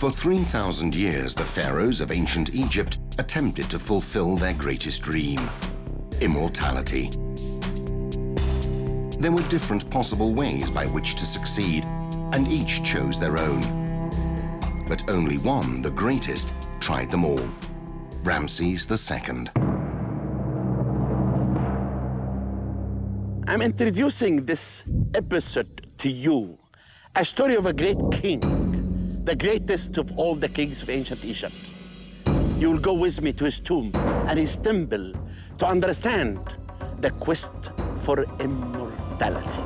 For 3,000 years, the pharaohs of ancient Egypt attempted to fulfill their greatest dream: immortality. There were different possible ways by which to succeed, and each chose their own. But only one, the greatest, tried them all: Ramses II. I'm introducing this episode to you, a story of a great king, the greatest of all the kings of ancient Egypt. You will go with me to his tomb and his temple to understand the quest for immortality.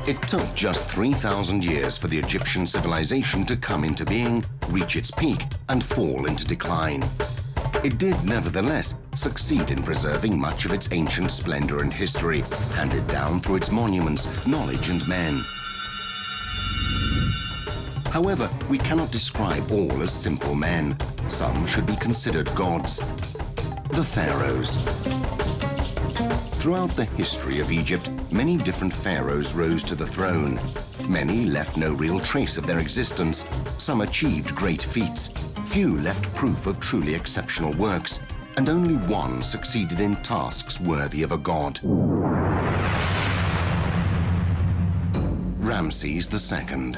It took just 3,000 years for the Egyptian civilization to come into being, reach its peak, and fall into decline. It did nevertheless succeed in preserving much of its ancient splendor and history, handed down through its monuments, knowledge, and men. However, we cannot describe all as simple men. Some should be considered gods: the pharaohs. Throughout the history of Egypt, many different pharaohs rose to the throne. Many left no real trace of their existence. Some achieved great feats. Few left proof of truly exceptional works, and only one succeeded in tasks worthy of a god: Ramses II.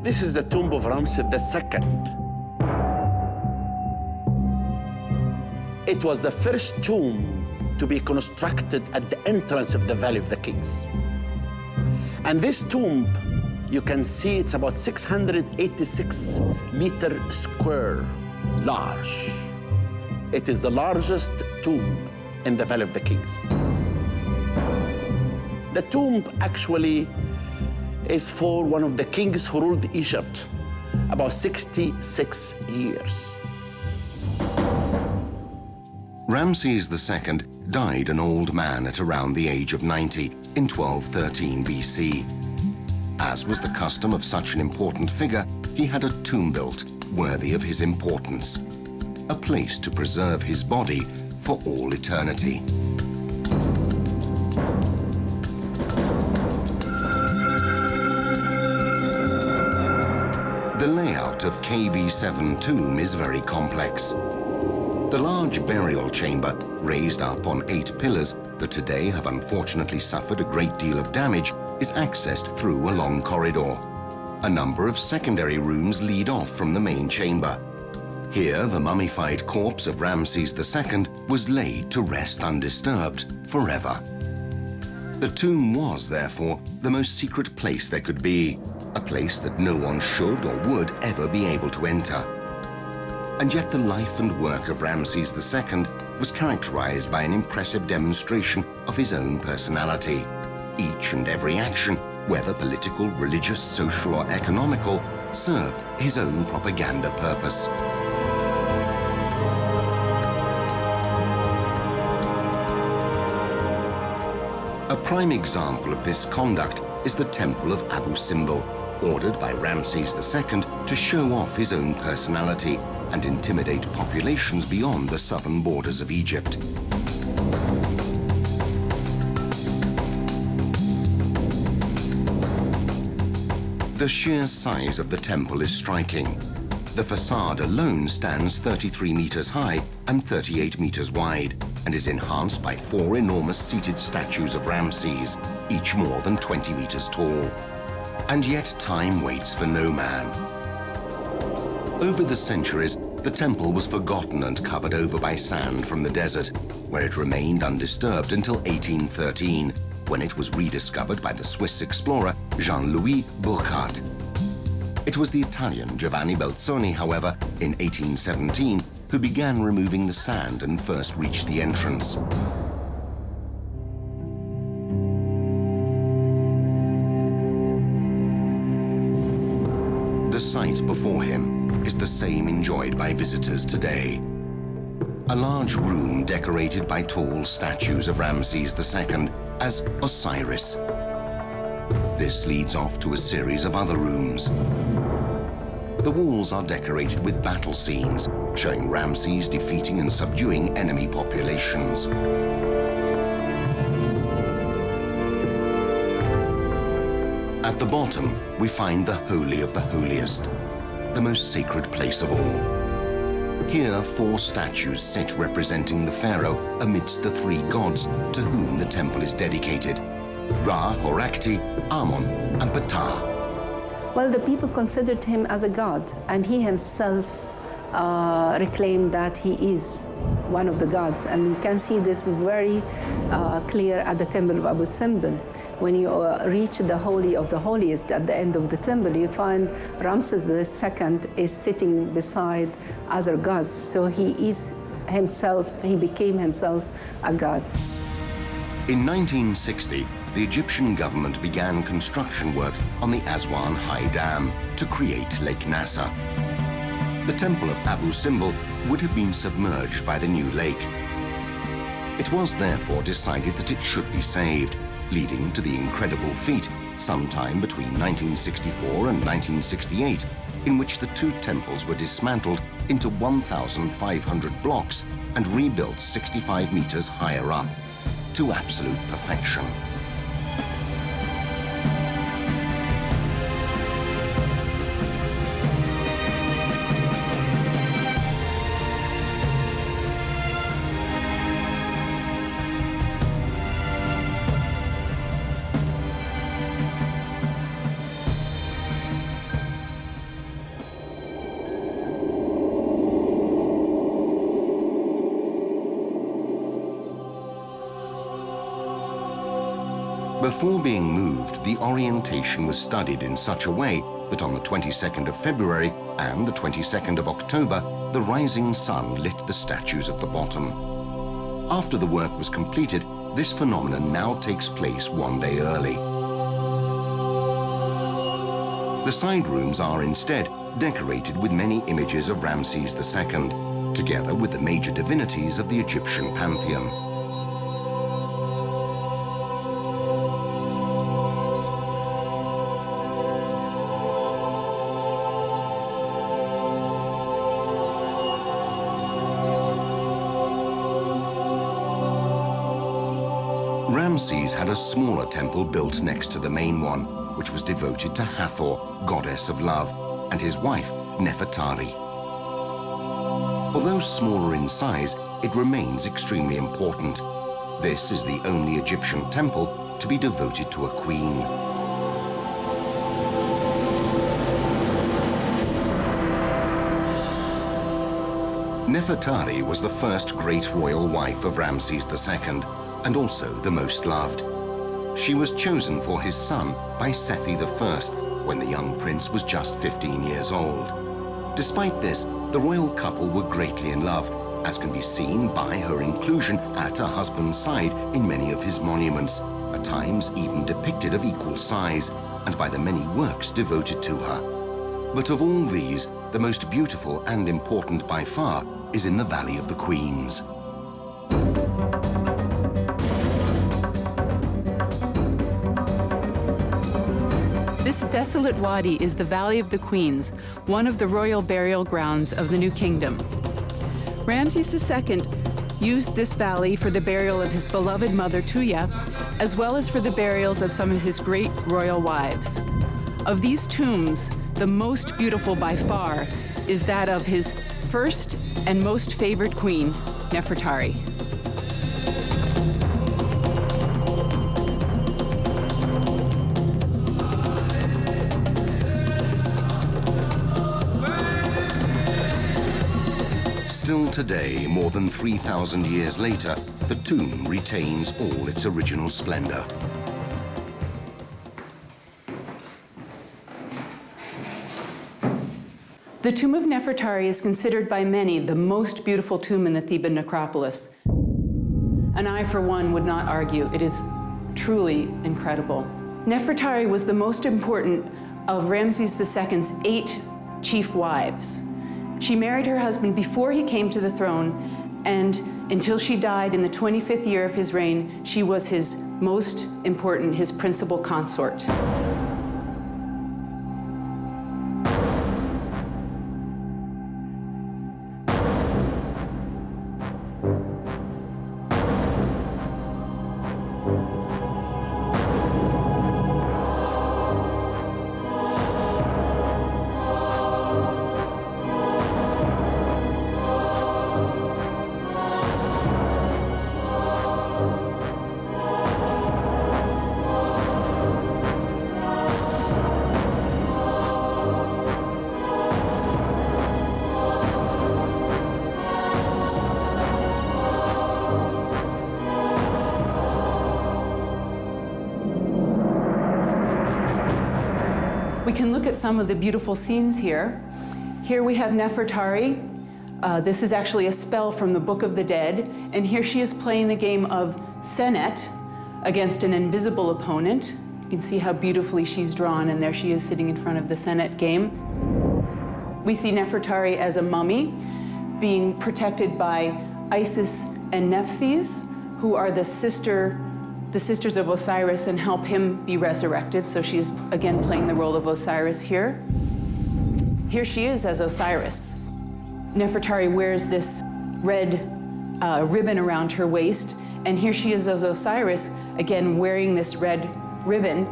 This is the tomb of Ramses II. It was the first tomb to be constructed at the entrance of the Valley of the Kings. And this tomb, you can see it's about 686 meters square large. It is the largest tomb in the Valley of the Kings. The tomb actually is for one of the kings who ruled Egypt about 66 years. Ramses II died an old man at around the age of 90 in 1213 BC. As was the custom of such an important figure, he had a tomb built worthy of his importance, a place to preserve his body for all eternity. The layout of KV7 tomb is very complex. The large burial chamber, raised up on 8 pillars that today have unfortunately suffered a great deal of damage, is accessed through a long corridor. A number of secondary rooms lead off from the main chamber. Here, the mummified corpse of Ramses II was laid to rest undisturbed forever. The tomb was, therefore, the most secret place there could be, a place that no one should or would ever be able to enter. And yet the life and work of Ramses II was characterized by an impressive demonstration of his own personality. Each and every action, whether political, religious, social, or economical, served his own propaganda purpose. A prime example of this conduct is the Temple of Abu Simbel, ordered by Ramses II to show off his own personality and intimidate populations beyond the southern borders of Egypt. The sheer size of the temple is striking. The facade alone stands 33 meters high and 38 meters wide, and is enhanced by 4 enormous seated statues of Ramses, each more than 20 meters tall. And yet time waits for no man. Over the centuries, the temple was forgotten and covered over by sand from the desert, where it remained undisturbed until 1813, when it was rediscovered by the Swiss explorer Jean-Louis Burckhardt. It was the Italian Giovanni Belzoni, however, in 1817, who began removing the sand and first reached the entrance. The sight before him is the same enjoyed by visitors today. a large room decorated by tall statues of Ramses II as Osiris. This leads off to a series of other rooms. The walls are decorated with battle scenes, showing Ramses defeating and subduing enemy populations. At the bottom, we find the Holy of the Holiest, the most sacred place of all. Here, 4 statues sit representing the pharaoh amidst the 3 gods to whom the temple is dedicated: Ra, Horakhti, Amon, and Ptah. Well, the people considered him as a god, and he himself reclaimed that he is one of the gods. And you can see this very clear at the temple of Abu Simbel. When you reach the Holy of the Holiest at the end of the temple, you find Ramses II is sitting beside other gods. So he became himself a god. In 1960, the Egyptian government began construction work on the Aswan High Dam to create Lake Nasser. The temple of Abu Simbel would have been submerged by the new lake. It was therefore decided that it should be saved, leading to the incredible feat sometime between 1964 and 1968, in which the 2 temples were dismantled into 1,500 blocks and rebuilt 65 meters higher up, to absolute perfection. Before being moved, the orientation was studied in such a way that on the 22nd of February and the 22nd of October, the rising sun lit the statues at the bottom. After the work was completed, this phenomenon now takes place 1 day early. The side rooms are instead decorated with many images of Ramses II, together with the major divinities of the Egyptian pantheon. Ramses had a smaller temple built next to the main one, which was devoted to Hathor, goddess of love, and his wife, Nefertari. Although smaller in size, it remains extremely important. This is the only Egyptian temple to be devoted to a queen. Nefertari was the first great royal wife of Ramses II, and also the most loved. She was chosen for his son by Sethi I when the young prince was just 15 years old. Despite this, the royal couple were greatly in love, as can be seen by her inclusion at her husband's side in many of his monuments, at times even depicted of equal size, and by the many works devoted to her. But of all these, the most beautiful and important by far is in the Valley of the Queens. This desolate wadi is the Valley of the Queens, one of the royal burial grounds of the New Kingdom. Ramses II used this valley for the burial of his beloved mother Tuya, as well as for the burials of some of his great royal wives. Of these tombs, the most beautiful by far is that of his first and most favored queen, Nefertari. Still today, more than 3,000 years later, the tomb retains all its original splendor. The tomb of Nefertari is considered by many the most beautiful tomb in the Theban necropolis. And I, for one, would not argue. It is truly incredible. Nefertari was the most important of Ramses II's 8 chief wives. She married her husband before he came to the throne and until she died in the 25th year of his reign, she was his most important, his principal consort. We can look at some of the beautiful scenes here. Here we have Nefertari. This is actually a spell from the Book of the Dead. And here she is playing the game of Senet against an invisible opponent. You can see how beautifully she's drawn, and there she is sitting in front of the Senet game. We see Nefertari as a mummy being protected by Isis and Nephthys, who are the sisters of Osiris and help him be resurrected. So she's again playing the role of Osiris here. Here she is as Osiris. Nefertari wears this red ribbon around her waist, and here she is as Osiris, again wearing this red ribbon.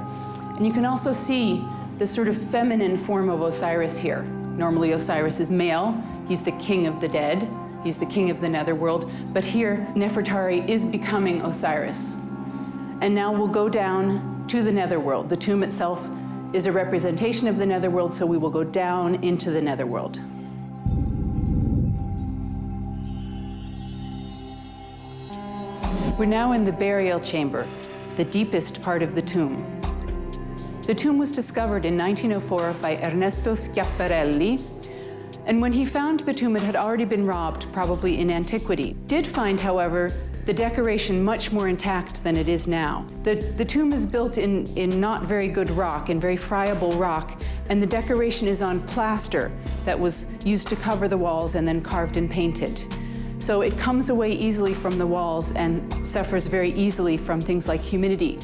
And you can also see this sort of feminine form of Osiris here. Normally Osiris is male, he's the king of the dead, he's the king of the netherworld, but here Nefertari is becoming Osiris. And now we'll go down to the netherworld. The tomb itself is a representation of the netherworld, so we will go down into the netherworld. We're now in the burial chamber, the deepest part of the tomb. The tomb was discovered in 1904 by Ernesto Schiaparelli, and when he found the tomb, it had already been robbed, probably in antiquity. Did find, however, the decoration much more intact than it is now. The tomb is built in not very good rock, in very friable rock, and the decoration is on plaster that was used to cover the walls and then carved and painted. So it comes away easily from the walls and suffers very easily from things like humidity.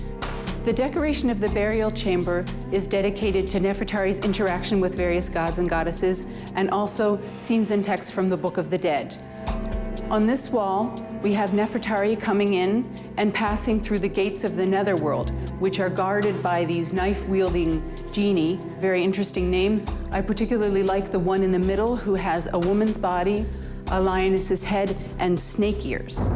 The decoration of the burial chamber is dedicated to Nefertari's interaction with various gods and goddesses, and also scenes and texts from the Book of the Dead. On this wall, we have Nefertari coming in and passing through the gates of the netherworld, which are guarded by these knife-wielding genii. Very interesting names. I particularly like the one in the middle, who has a woman's body, a lioness's head, and snake ears.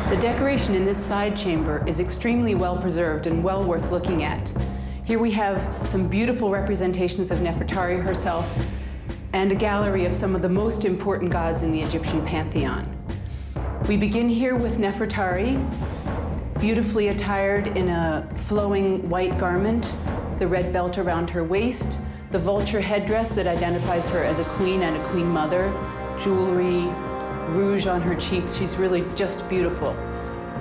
The decoration in this side chamber is extremely well preserved and well worth looking at. Here we have some beautiful representations of Nefertari herself and a gallery of some of the most important gods in the Egyptian pantheon. We begin here with Nefertari, beautifully attired in a flowing white garment, the red belt around her waist, the vulture headdress that identifies her as a queen and a queen mother, jewelry, rouge on her cheeks. She's really just beautiful.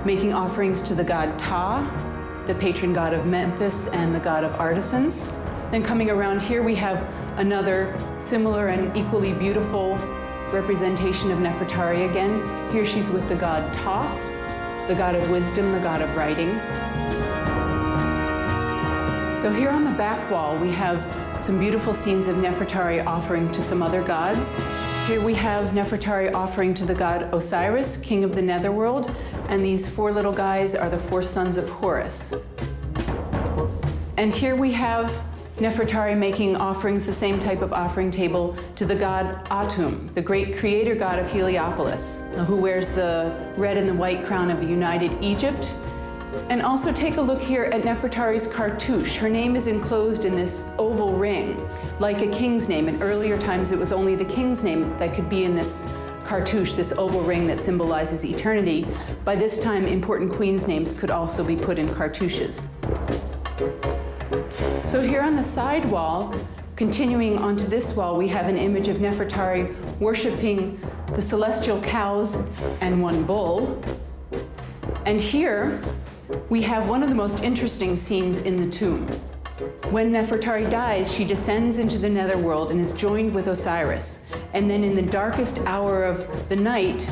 Making offerings to the god Ptah, the patron god of Memphis and the god of artisans. Then coming around here, we have another similar and equally beautiful representation of Nefertari again. Here she's with the god Thoth, the god of wisdom, the god of writing. So here on the back wall, we have some beautiful scenes of Nefertari offering to some other gods. Here we have Nefertari offering to the god Osiris, king of the netherworld, and these four little guys are the four sons of Horus. And here we have Nefertari making offerings, the same type of offering table, to the god Atum, the great creator god of Heliopolis, who wears the red and the white crown of a united Egypt. And also take a look here at Nefertari's cartouche. Her name is enclosed in this oval ring, like a king's name. In earlier times, it was only the king's name that could be in this cartouche, this oval ring that symbolizes eternity. By this time, important queens' names could also be put in cartouches. So here on the side wall, continuing onto this wall, we have an image of Nefertari worshiping the celestial cows and one bull. And here, we have one of the most interesting scenes in the tomb. When Nefertari dies, she descends into the netherworld and is joined with Osiris. And then in the darkest hour of the night,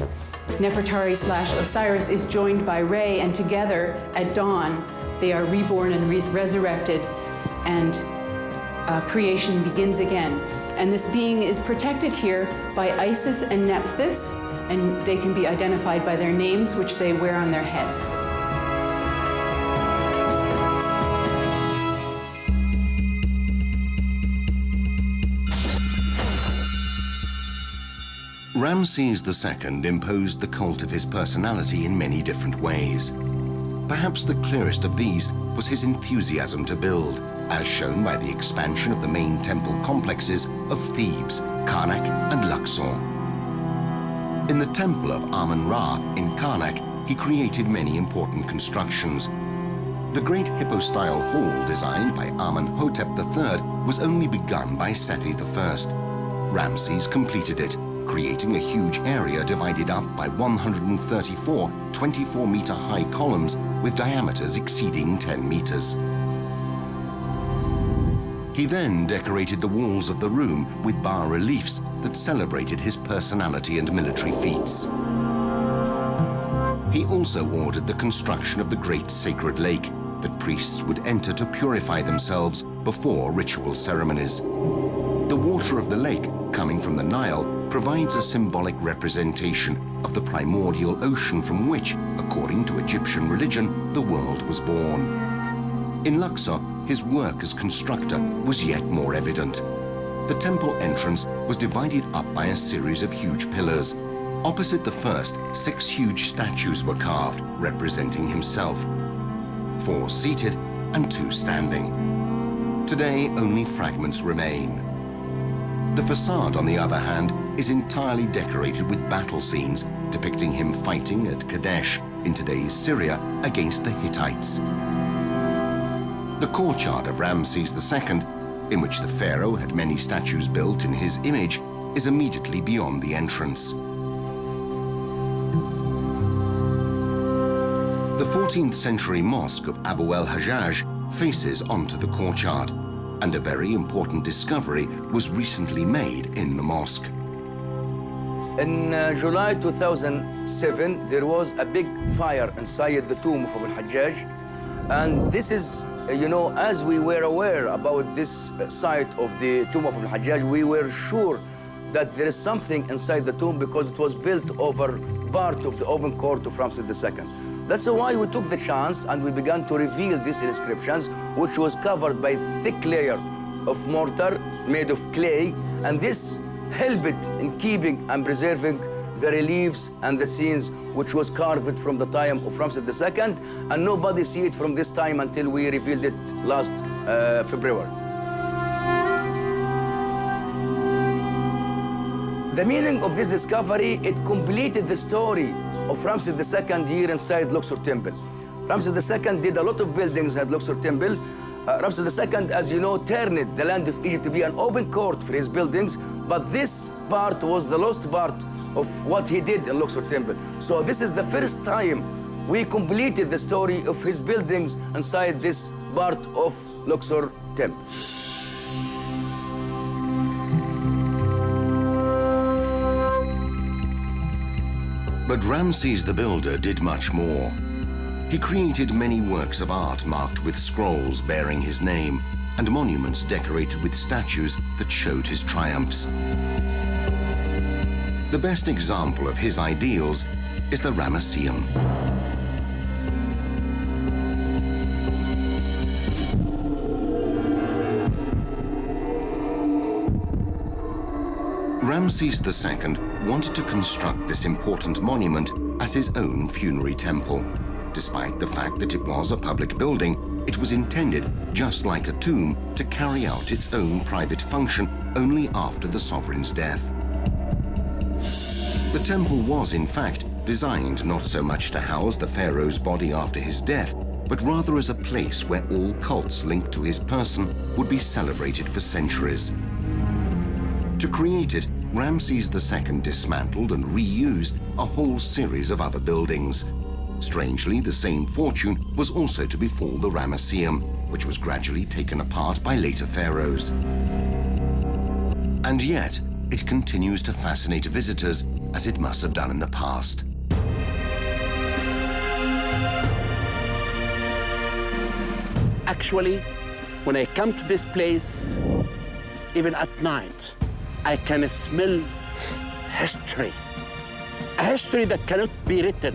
Nefertari/Osiris is joined by Re, and together at dawn, they are reborn and resurrected, and creation begins again. And this being is protected here by Isis and Nephthys, and they can be identified by their names, which they wear on their heads. Ramses II imposed the cult of his personality in many different ways. Perhaps the clearest of these was his enthusiasm to build, as shown by the expansion of the main temple complexes of Thebes, Karnak, and Luxor. In the temple of Amun-Ra in Karnak, he created many important constructions. The great hippo-style hall designed by Amenhotep III was only begun by Sethi I. Ramses completed it, creating a huge area divided up by 134 24-meter-high columns with diameters exceeding 10 meters. He then decorated the walls of the room with bas-reliefs that celebrated his personality and military feats. He also ordered the construction of the great sacred lake that priests would enter to purify themselves before ritual ceremonies. The water of the lake, coming from the Nile, provides a symbolic representation of the primordial ocean from which, according to Egyptian religion, the world was born. In Luxor, his work as constructor was yet more evident. The temple entrance was divided up by a series of huge pillars. Opposite the first, 6 huge statues were carved, representing himself, 4 seated and 2 standing. Today, only fragments remain. The facade, on the other hand, is entirely decorated with battle scenes depicting him fighting at Kadesh in today's Syria against the Hittites. The courtyard of Ramses II, in which the pharaoh had many statues built in his image, is immediately beyond the entrance. The 14th century mosque of Abu el-Hajjaj faces onto the courtyard, and a very important discovery was recently made in the mosque. In July 2007, there was a big fire inside the tomb of Abu al-Hajjaj. And this is, as we were aware about this site of the tomb of Abu al-Hajjaj, we were sure that there is something inside the tomb because it was built over part of the open court of Ramses II. That's why we took the chance and we began to reveal these inscriptions, which was covered by a thick layer of mortar made of clay, and this helped in keeping and preserving the reliefs and the scenes which was carved from the time of Ramses II, and nobody see it from this time until we revealed it last February. The meaning of this discovery, it completed the story of Ramses II here inside Luxor Temple. Ramses II did a lot of buildings at Luxor Temple. Ramses II, as you know, turned the land of Egypt to be an open court for his buildings, but this part was the lost part of what he did in Luxor Temple. So this is the first time we completed the story of his buildings inside this part of Luxor Temple. But Ramses the Builder did much more. He created many works of art marked with scrolls bearing his name and monuments decorated with statues that showed his triumphs. The best example of his ideals is the Ramesseum. Ramses II wanted to construct this important monument as his own funerary temple. Despite the fact that it was a public building, it was intended, just like a tomb, to carry out its own private function only after the sovereign's death. The temple was, in fact, designed not so much to house the pharaoh's body after his death, but rather as a place where all cults linked to his person would be celebrated for centuries. To create it, Ramses II dismantled and reused a whole series of other buildings. Strangely, the same fortune was also to befall the Ramesseum, which was gradually taken apart by later pharaohs. And yet, it continues to fascinate visitors as it must have done in the past. Actually, when I come to this place, even at night, I can smell history. A history that cannot be written,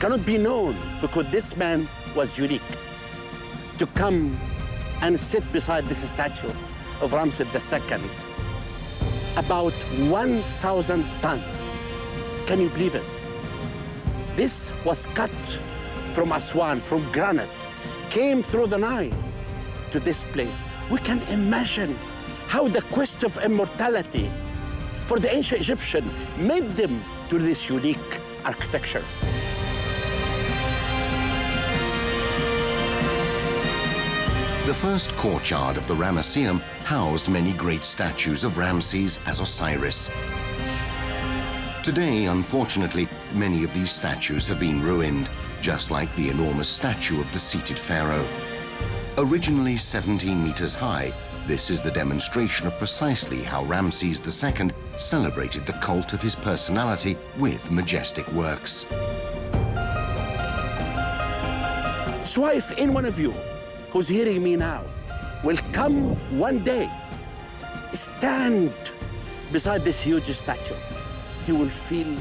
cannot be known, because this man was unique. To come and sit beside this statue of Ramses II, about 1,000 tons. Can you believe it? This was cut from Aswan, from granite, came through the Nile to this place. We can imagine how the quest of immortality for the ancient Egyptian made them to this unique architecture. The first courtyard of the Ramesseum housed many great statues of Ramses as Osiris. Today, unfortunately, many of these statues have been ruined, just like the enormous statue of the seated pharaoh. Originally 17 meters high, this is the demonstration of precisely how Ramses II celebrated the cult of his personality with majestic works. So if any one of you who's hearing me now will come one day, stand beside this huge statue, you will feel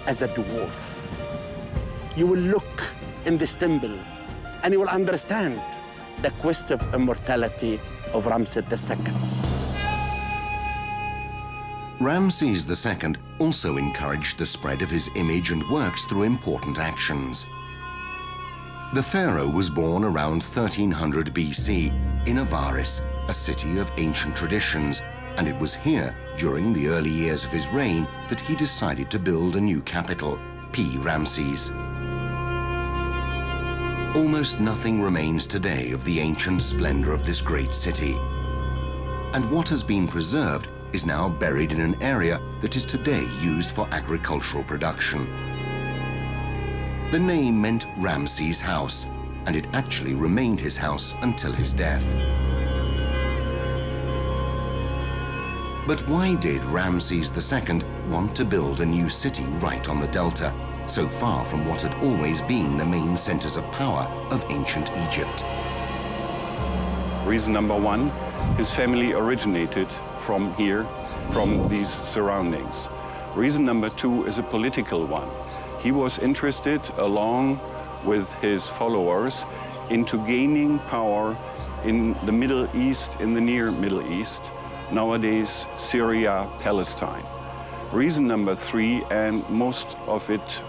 as a dwarf. You will look in this temple and you will understand the quest of immortality of Ramses II. Ramses II also encouraged the spread of his image and works through important actions. The pharaoh was born around 1300 BC in Avaris, a city of ancient traditions, and it was here, during the early years of his reign, that he decided to build a new capital, Pi-Ramses. Almost nothing remains today of the ancient splendor of this great city. And what has been preserved is now buried in an area that is today used for agricultural production. The name meant Ramses' house, and it actually remained his house until his death. But why did Ramses II want to build a new city right on the delta, so far from what had always been the main centers of power of ancient Egypt? Reason number one, his family originated from here, from these surroundings. Reason number two is a political one. He was interested, along with his followers, into gaining power in the Middle East, in the near Middle East, nowadays Syria, Palestine. Reason number three, and most of it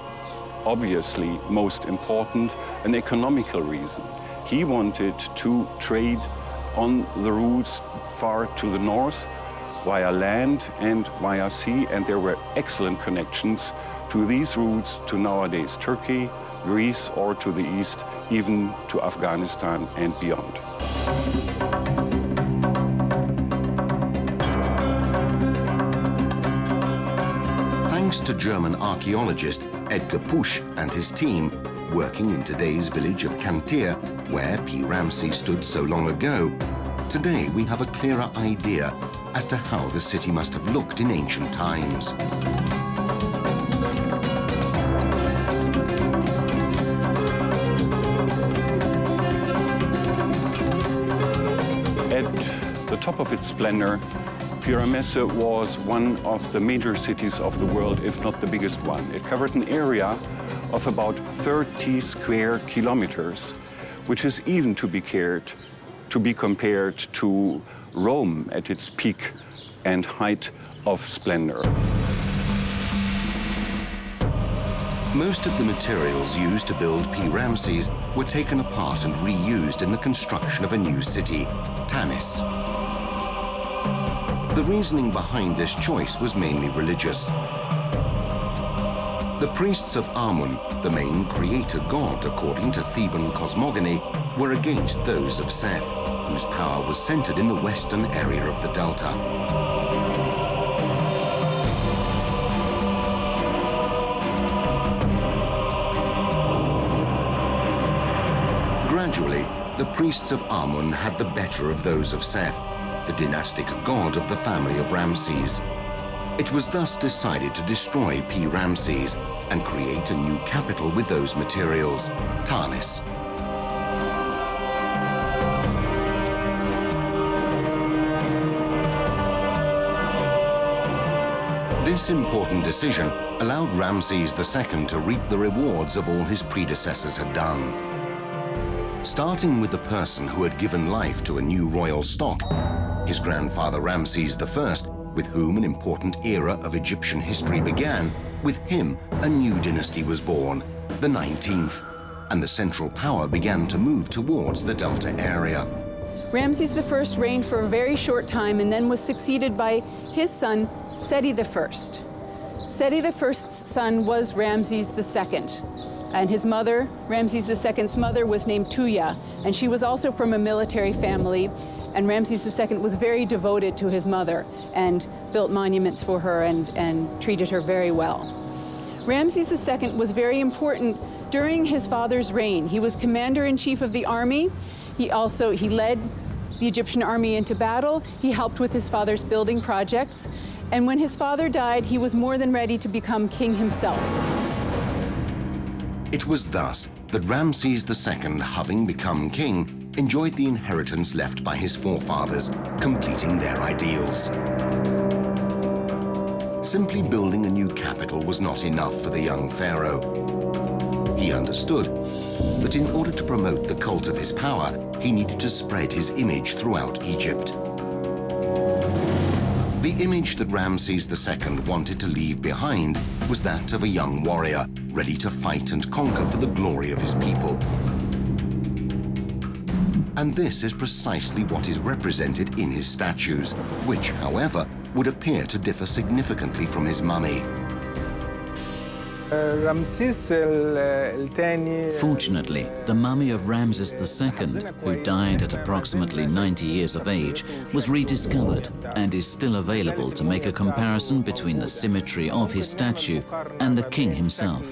obviously most important, an economical reason. He wanted to trade on the routes far to the north, via land and via sea, and there were excellent connections to these routes to nowadays Turkey, Greece, or to the east, even to Afghanistan and beyond. Thanks to German archaeologist Edgar Pusch and his team, working in today's village of Cantir, where Pi-Ramses stood so long ago, today we have a clearer idea as to how the city must have looked in ancient times. At the top of its splendor, Pi-Ramesse was one of the major cities of the world, if not the biggest one. It covered an area of about 30 square kilometers, which is even to be compared to Rome at its peak and height of splendor. Most of the materials used to build Pi-Ramses were taken apart and reused in the construction of a new city, Tanis. The reasoning behind this choice was mainly religious. The priests of Amun, the main creator god according to Theban cosmogony, were against those of Seth, whose power was centered in the western area of the delta. priests of Amun had the better of those of Seth, the dynastic god of the family of Ramses. It was thus decided to destroy P. Ramses and create a new capital with those materials, Tanis. This important decision allowed Ramses II to reap the rewards of all his predecessors had done. Starting with the person who had given life to a new royal stock, his grandfather Ramses I, with whom an important era of Egyptian history began. With him, a new dynasty was born, the 19th, and the central power began to move towards the Delta area. Ramses I reigned for a very short time and then was succeeded by his son, Seti I. Seti I's son was Ramses II, and his mother, Ramses II's mother, was named Tuya, and she was also from a military family, and Ramses II was very devoted to his mother and built monuments for her and treated her very well. Ramses II was very important during his father's reign. He was commander-in-chief of the army. He led the Egyptian army into battle. He helped with his father's building projects. And when his father died, he was more than ready to become king himself. It was thus that Ramses II, having become king, enjoyed the inheritance left by his forefathers, completing their ideals. Simply building a new capital was not enough for the young pharaoh. He understood that in order to promote the cult of his power, he needed to spread his image throughout Egypt. The image that Ramses II wanted to leave behind was that of a young warrior, ready to fight and conquer for the glory of his people. And this is precisely what is represented in his statues, which, however, would appear to differ significantly from his mummy. Fortunately, the mummy of Ramses II, who died at approximately 90 years of age, was rediscovered and is still available to make a comparison between the symmetry of his statue and the king himself.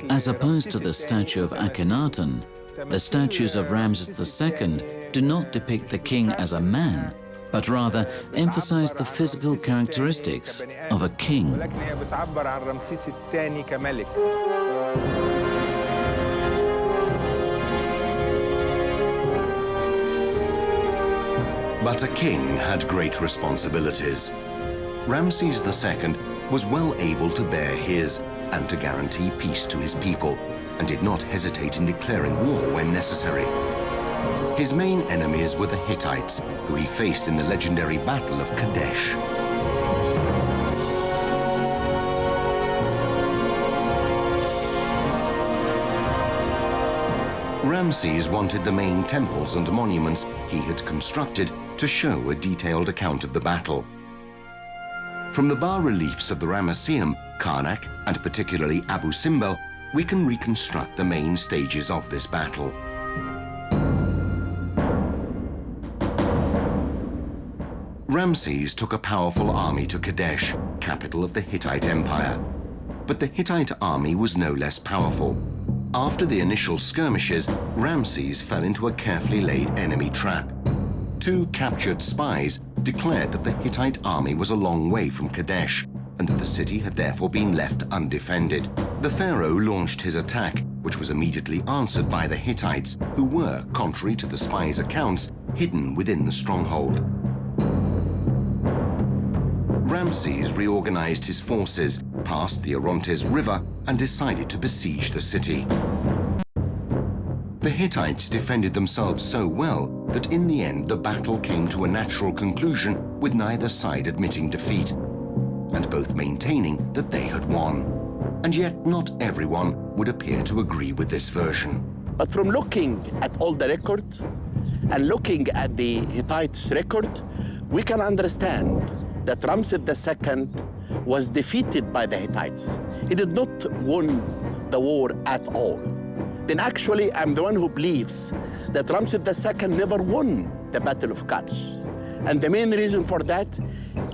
As opposed to the statue of Akhenaten, the statues of Ramses II do not depict the king as a man, but rather emphasize the physical characteristics of a king. But a king had great responsibilities. Ramses II was well able to bear his and to guarantee peace to his people, and did not hesitate in declaring war when necessary. His main enemies were the Hittites, who he faced in the legendary Battle of Kadesh. Ramses wanted the main temples and monuments he had constructed to show a detailed account of the battle. From the bas-reliefs of the Ramesseum, Karnak, and particularly Abu Simbel, we can reconstruct the main stages of this battle. Ramses took a powerful army to Kadesh, capital of the Hittite Empire. But the Hittite army was no less powerful. After the initial skirmishes, Ramses fell into a carefully laid enemy trap. Two captured spies declared that the Hittite army was a long way from Kadesh, and that the city had therefore been left undefended. The pharaoh launched his attack, which was immediately answered by the Hittites, who were, contrary to the spies' accounts, hidden within the stronghold. Ramses reorganized his forces, passed the Orontes River, and decided to besiege the city. The Hittites defended themselves so well that in the end the battle came to a natural conclusion, with neither side admitting defeat, and both maintaining that they had won. And yet not everyone would appear to agree with this version. But from looking at all the record and looking at the Hittites' record, we can understand that Ramses II was defeated by the Hittites. He did not win the war at all. Then actually, I'm the one who believes that Ramses II never won the Battle of Kadesh. And the main reason for that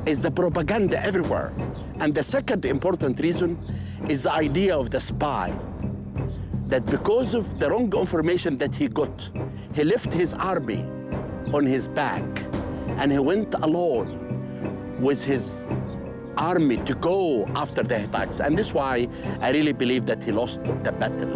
is the propaganda everywhere. And the second important reason is the idea of the spy. that because of the wrong information that he got, he left his army on his back and he went alone with his army to go after the Hittites. And this is why I really believe that he lost the battle.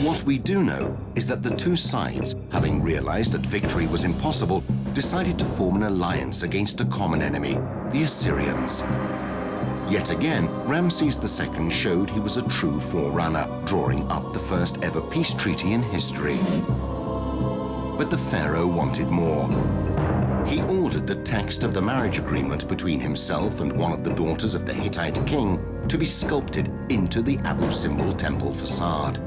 What we do know is that the two sides, having realized that victory was impossible, decided to form an alliance against a common enemy, the Assyrians. Yet again, Ramses II showed he was a true forerunner, drawing up the first ever peace treaty in history. But the pharaoh wanted more. He ordered the text of the marriage agreement between himself and one of the daughters of the Hittite king to be sculpted into the Abu Simbel temple facade.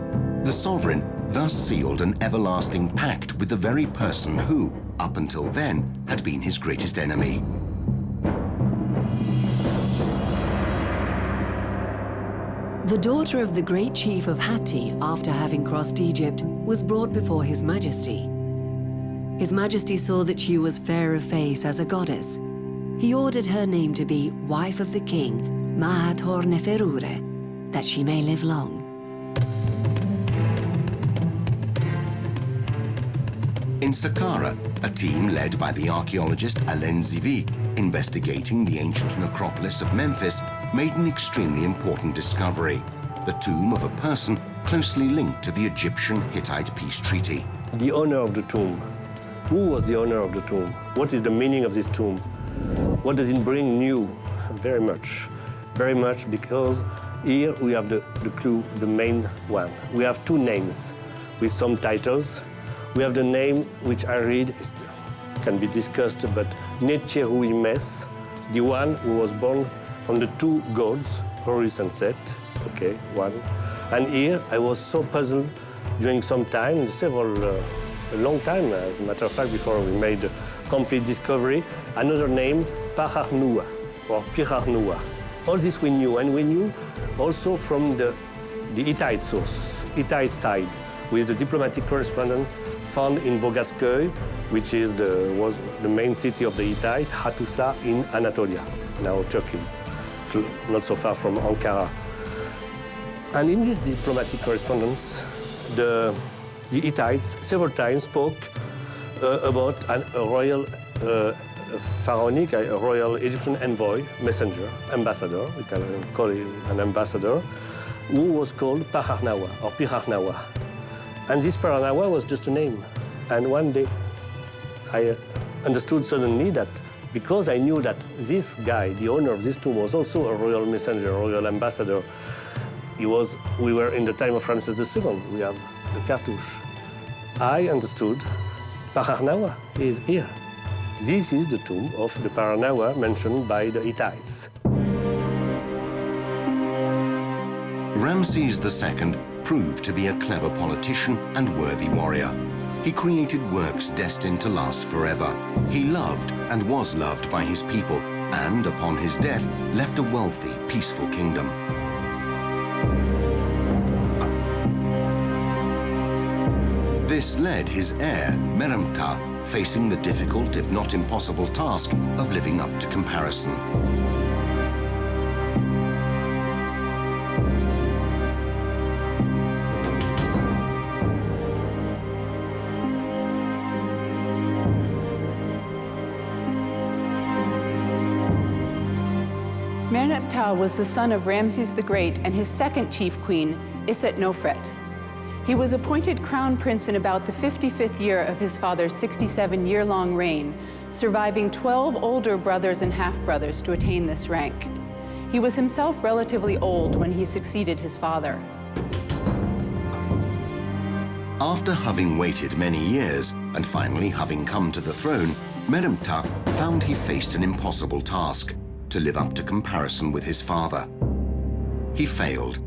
The sovereign thus sealed an everlasting pact with the very person who, up until then, had been his greatest enemy. The daughter of the great chief of Hatti, after having crossed Egypt, was brought before His Majesty. His Majesty saw that she was fair of face as a goddess. He ordered her name to be wife of the king, Mahat Hor Neferure, that she may live long. In Saqqara, a team led by the archaeologist Alen Zivi, investigating the ancient necropolis of Memphis, made an extremely important discovery: the tomb of a person closely linked to the Egyptian-Hittite peace treaty. The owner of the tomb. Who was the owner of the tomb? What is the meaning of this tomb? What does it bring new? Very much. Very much, because here we have the clue, the main one. We have two names with some titles. We have the name which I read, can be discussed, but Netcheruimes, the one who was born from the two gods, Horus and Set. Okay, one. And here I was so puzzled during some time, a long time, as a matter of fact, before we made a complete discovery, another name, Paharnua, or Pirarnua. All this we knew, and we knew also from the Hittite source, Hittite side, with the diplomatic correspondence found in Boghazköy, which was the main city of the Hittite, Hattusa in Anatolia, now Turkey, not so far from Ankara. And in this diplomatic correspondence, the Hittites several times spoke about a royal pharaonic, a royal Egyptian envoy, messenger, ambassador, we can call him an ambassador, who was called Paharnawa or Pirarnawa. And this Pirarnawa was just a name. And one day I understood suddenly that because I knew that this guy, the owner of this tomb, was also a royal messenger, a royal ambassador. We were in the time of Ramses II. We have the cartouche. I understood Paharnawa is here. This is the tomb of the Paharnawa mentioned by the Hittites. Ramses II proved to be a clever politician and worthy warrior. He created works destined to last forever. He loved and was loved by his people, and upon his death, left a wealthy, peaceful kingdom. This led his heir, Meremta, facing the difficult, if not impossible, task of living up to comparison. Merneptah was the son of Ramses the Great and his second chief queen, Iset-Nofret. He was appointed crown prince in about the 55th year of his father's 67-year-long reign, surviving 12 older brothers and half-brothers to attain this rank. He was himself relatively old when he succeeded his father. After having waited many years and finally having come to the throne, Meremtah found he faced an impossible task: to live up to comparison with his father. He failed,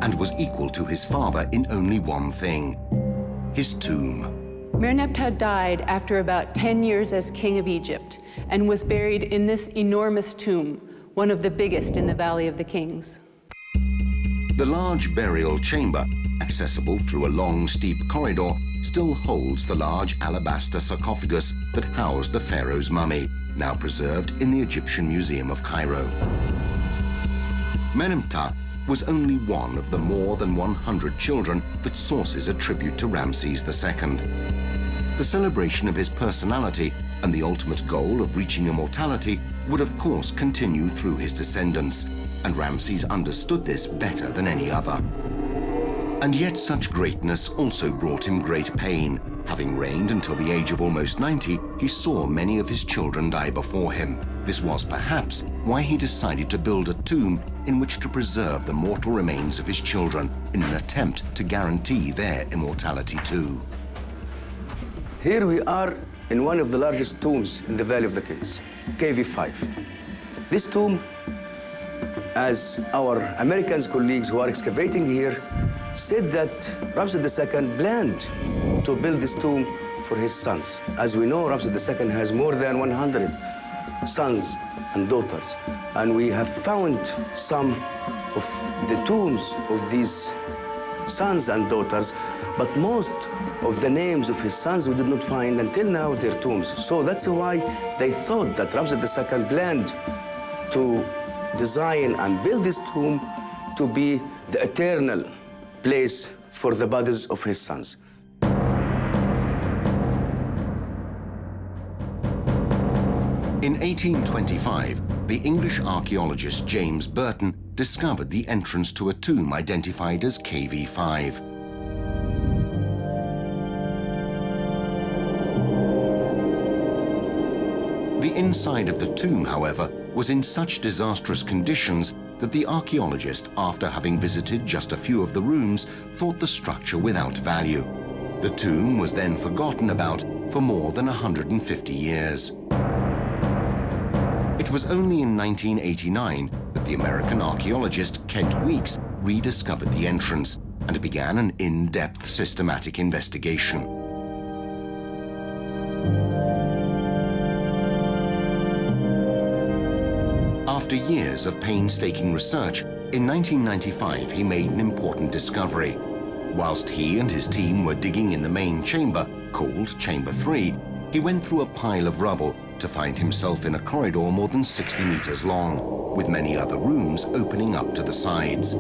and was equal to his father in only one thing: his tomb. Merneptah died after about 10 years as king of Egypt and was buried in this enormous tomb, one of the biggest in the Valley of the Kings. The large burial chamber, accessible through a long, steep corridor, still holds the large alabaster sarcophagus that housed the pharaoh's mummy, now preserved in the Egyptian Museum of Cairo. Meremtah was only one of the more than 100 children that sources attribute to Ramses II. The celebration of his personality and the ultimate goal of reaching immortality would of course continue through his descendants, and Ramses understood this better than any other. And yet such greatness also brought him great pain. Having reigned until the age of almost 90, he saw many of his children die before him. This was perhaps why he decided to build a tomb in which to preserve the mortal remains of his children in an attempt to guarantee their immortality too. Here we are in one of the largest tombs in the Valley of the Kings, KV5. This tomb, as our American colleagues who are excavating here said that Ramses II planned to build this tomb for his sons. As we know, Ramses II has more than 100 sons and daughters, and we have found some of the tombs of these sons and daughters, but most of the names of his sons we did not find until now their tombs. So that's why they thought that Ramses II planned to design and build this tomb to be the eternal place for the bodies of his sons. In 1825, the English archaeologist James Burton discovered the entrance to a tomb identified as KV5. The inside of the tomb, however, was in such disastrous conditions that the archaeologist, after having visited just a few of the rooms, thought the structure without value. The tomb was then forgotten about for more than 150 years. It was only in 1989 that the American archaeologist Kent Weeks rediscovered the entrance and began an in-depth systematic investigation. After years of painstaking research, in 1995 he made an important discovery. Whilst he and his team were digging in the main chamber, called Chamber 3, he went through a pile of rubble to find himself in a corridor more than 60 meters long, with many other rooms opening up to the sides.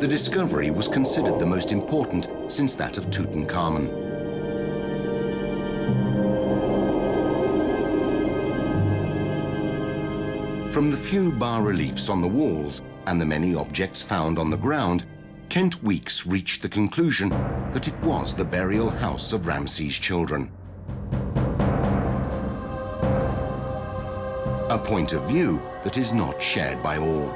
The discovery was considered the most important since that of Tutankhamun. From the few bas-reliefs on the walls and the many objects found on the ground, Kent Weeks reached the conclusion that it was the burial house of Ramses' children. A point of view that is not shared by all.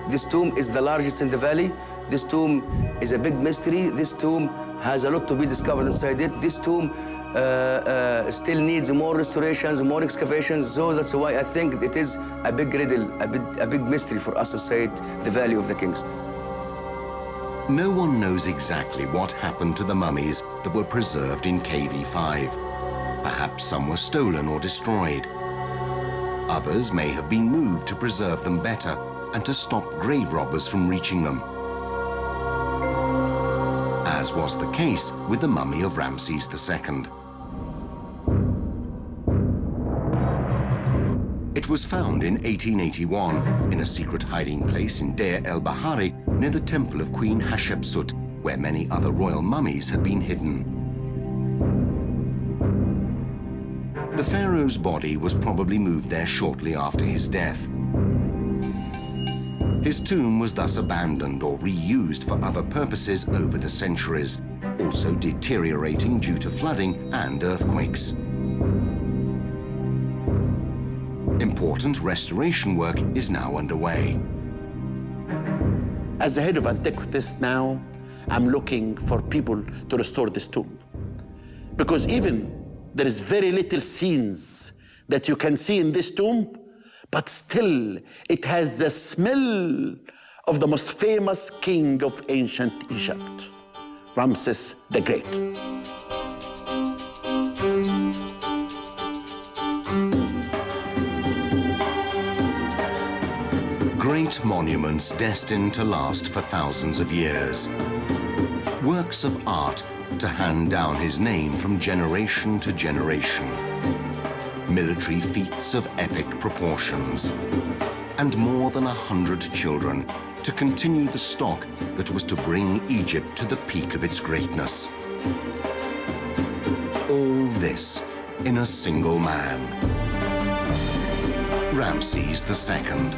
This tomb is the largest in the valley. This tomb is a big mystery. This tomb has a lot to be discovered inside it. This tomb still needs more restorations, more excavations. So that's why I think it is a big riddle, a big mystery for us inside the Valley of the Kings. No one knows exactly what happened to the mummies that were preserved in KV5. Perhaps some were stolen or destroyed. Others may have been moved to preserve them better and to stop grave robbers from reaching them, as was the case with the mummy of Ramses II. It was found in 1881 in a secret hiding place in Deir el-Bahari near the temple of Queen Hatshepsut, where many other royal mummies had been hidden. The pharaoh's body was probably moved there shortly after his death. His tomb was thus abandoned or reused for other purposes over the centuries, also deteriorating due to flooding and earthquakes. Important restoration work is now underway. As the head of Antiquities now, I'm looking for people to restore this tomb. Because even there is very little scenes that you can see in this tomb, but still it has the smell of the most famous king of ancient Egypt, Ramses the Great. Great monuments destined to last for thousands of years. Works of art to hand down his name from generation to generation. Military feats of epic proportions. and more than 100 children to continue the stock that was to bring Egypt to the peak of its greatness. All this in a single man, Ramses II.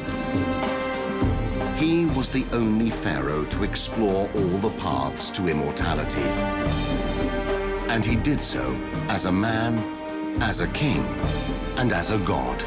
He was the only pharaoh to explore all the paths to immortality. And he did so as a man, as a king, and as a god.